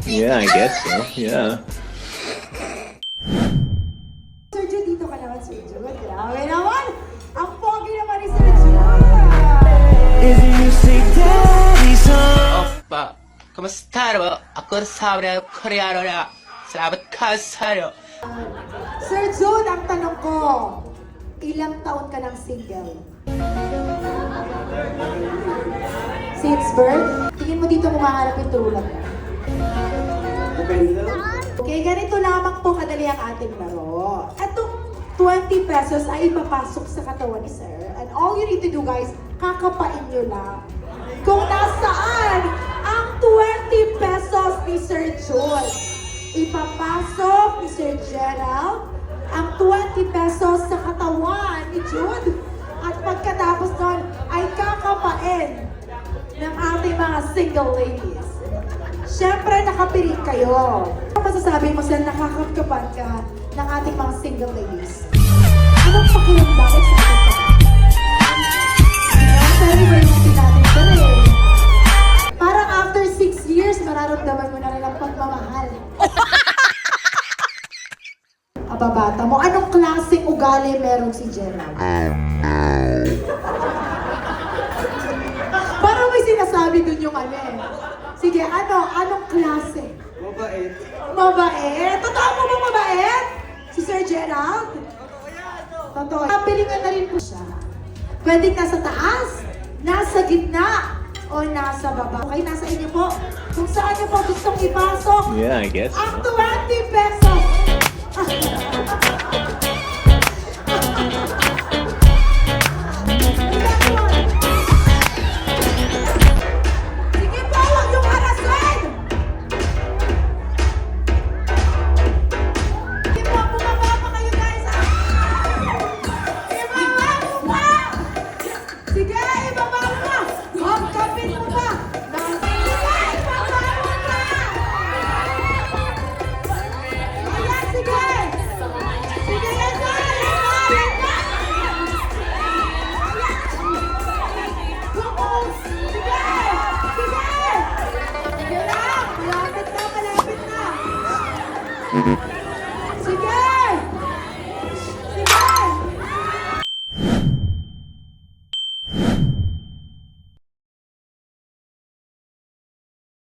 Yeah, I guess so. Yeah. Sir Jude, dito ka naman, Sir Jude. Grabe naman! Ang pogi naman ni Sir Jude! Oppa, kamusta na ba? Ako sabi na Koreano na. Salamat ka sa'yo. Sir Jude, ang tanong ko, ilang taon ka ng single? Since birth? Tingin mo dito kung mahanap yung true love mo. Okay, ganito lamang po kadali ang ating laro. Itong 20 pesos ay ipapasok sa katawan ni Sir. And all you need to do, guys, kakapain nyo lang kung nasaan ang 20 pesos ni Sir Jude. Ipapasok ni Sir Gerald ang 20 pesos sa katawan ni Jude. At pagkatapos nun ay kakapain ng ating mga single ladies. Siyempre, nakapiling kayo. Ano masasabi mo sila nakakapkapan ka ng ating mga single ladies? Anong pakiramdam sa ating ka? Celebrate natin natin ito eh. Parang after 6 years, mararamdaman mo na rin ang pagmamahal. Ababata mo, anong klaseng ugali meron si Gerald? Parang may sinasabi dun yung ano eh. Sige, anong klase? Mabait. Mabait? Totoo mo ba mabait? Si Sir Gerald? Totoo. Kapilingan na rin po siya. Pwedeng nasa taas, nasa gitna, o nasa baba. Okay, nasa inyo po. Kung saan niyo po gustong ipasok Yeah, I guess ang so. 20 pesos. Sige po, huwag yung harasin! Sige po, bumaba pa kayo guys! Ibaba mo pa! Sige, ibaba mo pa! Kapit mo pa! Sige, ibaba mo pa! Ayan, sige! Sige, yan na! Yan na! Sige! Sige! Sige lang! Malapit na, malapit na!